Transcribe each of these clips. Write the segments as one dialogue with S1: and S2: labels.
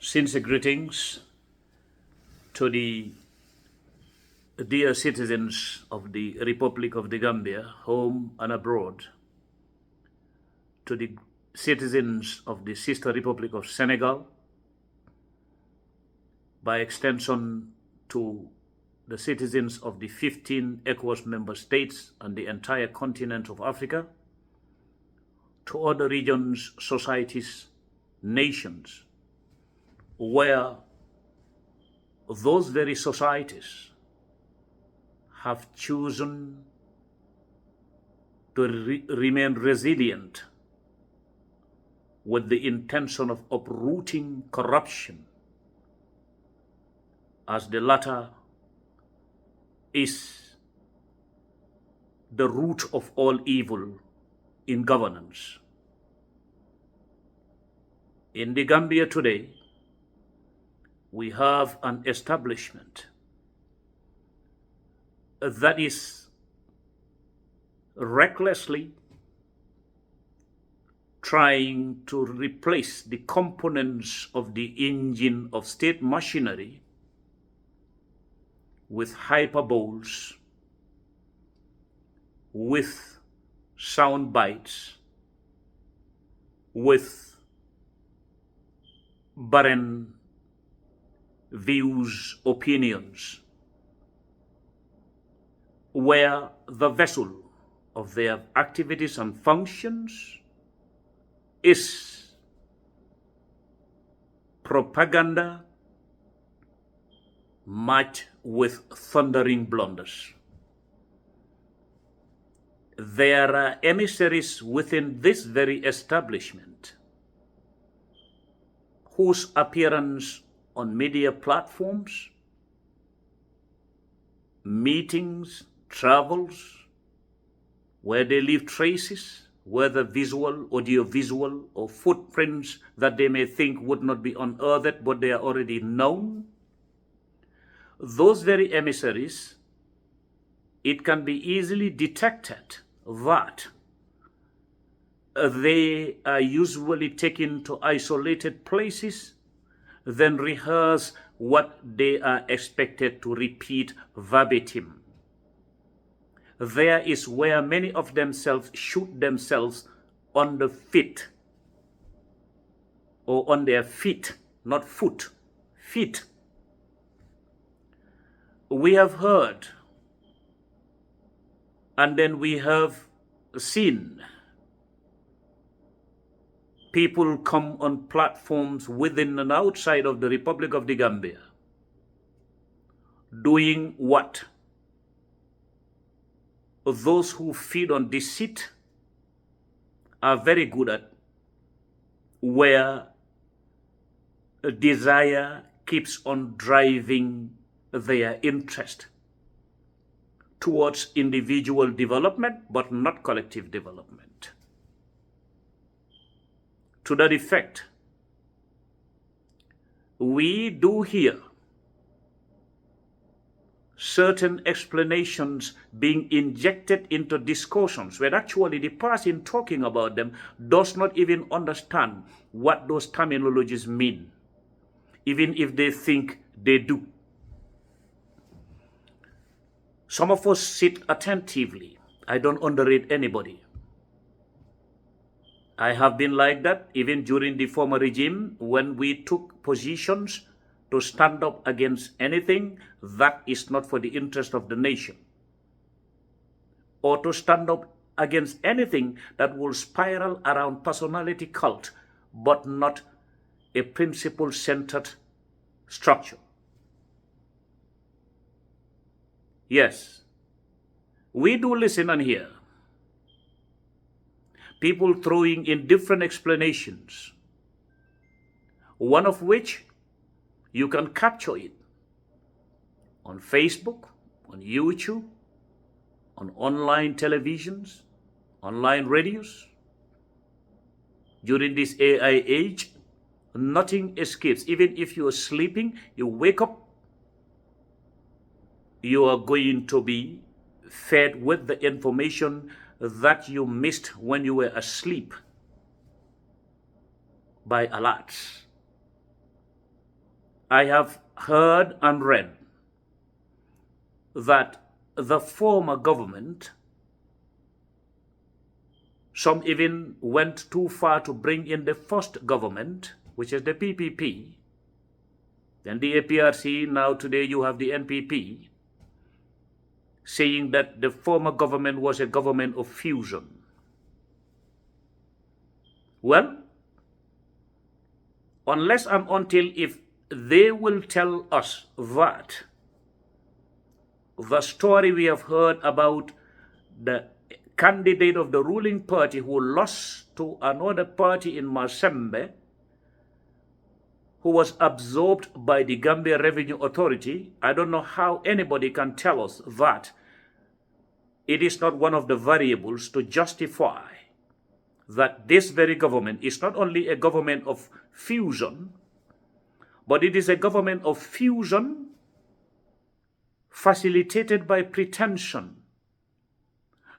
S1: Sincere greetings to the dear citizens of the Republic of the Gambia, home and abroad, to the citizens of the sister Republic of Senegal, by extension to the citizens of the 15 ECOWAS member states and the entire continent of Africa, to other regions, societies, nations, where those very societies have chosen to remain resilient with the intention of uprooting corruption, as the latter is the root of all evil in governance. In the Gambia today, we have an establishment that is recklessly trying to replace the components of the engine of state machinery with hyperboles, with sound bites, with barren views, opinions, where the vessel of their activities and functions is propaganda matched with thundering blunders. There are emissaries within this very establishment whose appearance on media platforms, meetings, travels, where they leave traces, whether visual, audiovisual, or footprints that they may think would not be unearthed, but they are already known. Those very emissaries, it can be easily detected that they are usually taken to isolated places, then rehearse what they are expected to repeat verbatim. There is where many of themselves shoot themselves on the feet, or on their feet, not foot, feet. We have heard, and then we have seen people come on platforms within and outside of the Republic of the Gambia doing what those who feed on deceit are very good at, where desire keeps on driving their interest towards individual development, but not collective development. To that effect, we do hear certain explanations being injected into discussions where actually the person talking about them does not even understand what those terminologies mean, even if they think they do. Some of us sit attentively. I don't underrate anybody. I have been like that even during the former regime, when we took positions to stand up against anything that is not for the interest of the nation, or to stand up against anything that will spiral around personality cult, but not a principle-centered structure. Yes, we do listen and hear people throwing in different explanations, one of which you can capture it on Facebook, on YouTube, on online televisions, online radios. During this AI age, nothing escapes. Even if you are sleeping, you wake up, you are going to be fed with the information that you missed when you were asleep by alerts. I have heard and read that the former government, some even went too far to bring in the first government, which is the PPP, then the APRC, now today you have the NPP, saying that the former government was a government of fusion. Well, unless and until if they will tell us that the story we have heard about the candidate of the ruling party who lost to another party in Masembe, who was absorbed by the Gambia Revenue Authority, I don't know how anybody can tell us that it is not one of the variables to justify that this very government is not only a government of fusion, but it is a government of fusion facilitated by pretension.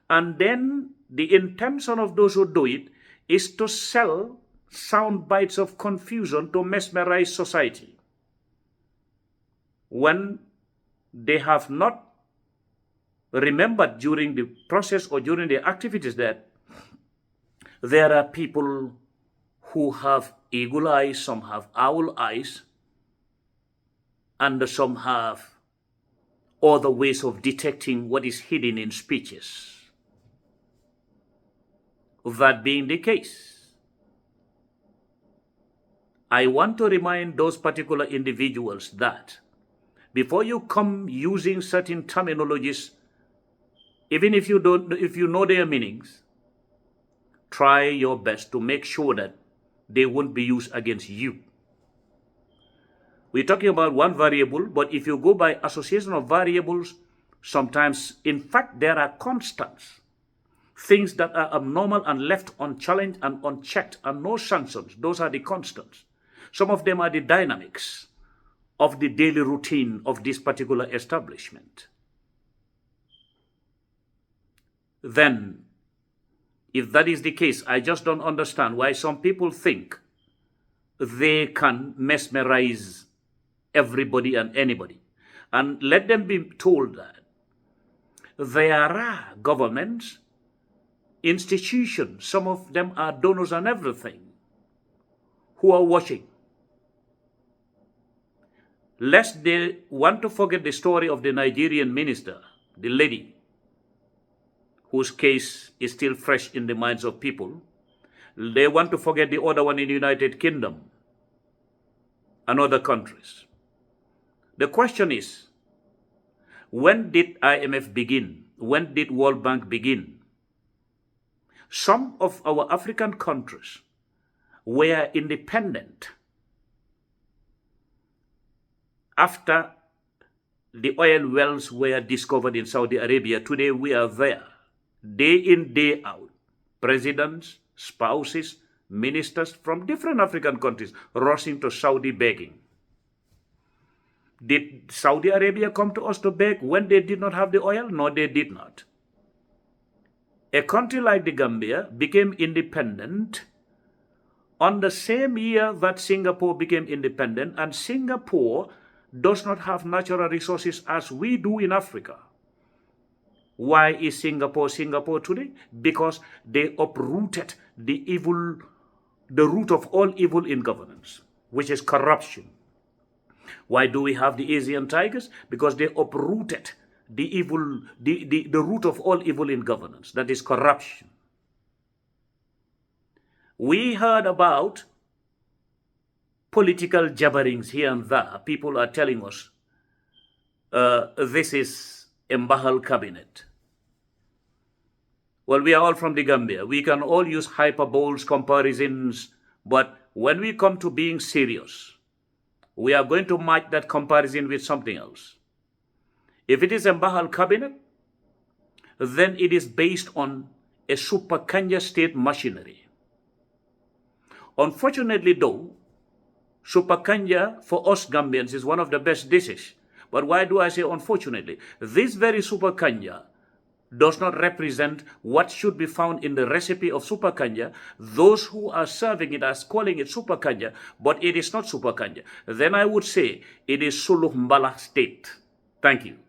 S1: And then the intention of those who do it is to sell sound bites of confusion to mesmerize society, when they have not remembered during the process or during the activities that there are people who have eagle eyes, some have owl eyes, and some have other ways of detecting what is hidden in speeches. That being the case, I want to remind those particular individuals that before you come using certain terminologies, even if you know their meanings, try your best to make sure that they won't be used against you. We're talking about one variable, but if you go by association of variables, sometimes, in fact, there are constants. Things that are abnormal and left unchallenged and unchecked and no sanctions, those are the constants. Some of them are the dynamics of the daily routine of this particular establishment. Then, if that is the case, I just don't understand why some people think they can mesmerize everybody and anybody. And let them be told that there are governments, institutions, some of them are donors and everything, who are watching. Lest they want to forget the story of the Nigerian minister, the lady, whose case is still fresh in the minds of people. They want to forget the other one in the United Kingdom and other countries. The question is, when did IMF begin? When did World Bank begin? Some of our African countries were independent after the oil wells were discovered in Saudi Arabia. Today we are there, day in, day out. Presidents, spouses, ministers from different African countries rushing to Saudi begging. Did Saudi Arabia come to us to beg when they did not have the oil? No, they did not. A country like the Gambia became independent on the same year that Singapore became independent, and Singapore does not have natural resources as we do in Africa. Why is Singapore Singapore today? Because they uprooted the root of all evil in governance, which is corruption. Why do we have the Asian tigers? Because they uprooted the root of all evil in governance, that is corruption. We heard about political jabberings here and there. People are telling us this is Mbahal cabinet. Well, we are all from the Gambia. We can all use hyperboles, comparisons, but when we come to being serious, we are going to match that comparison with something else. If it is Mbahal cabinet, then it is based on a super Kenya state machinery. Unfortunately though, super Kenya for us Gambians is one of the best dishes. But why do I say unfortunately? This very super Kenya does not represent what should be found in the recipe of super kanja. Those who are serving it as calling it super kanja, but it is not super kanja. Then I would say it is Suluh Mbala state. Thank you.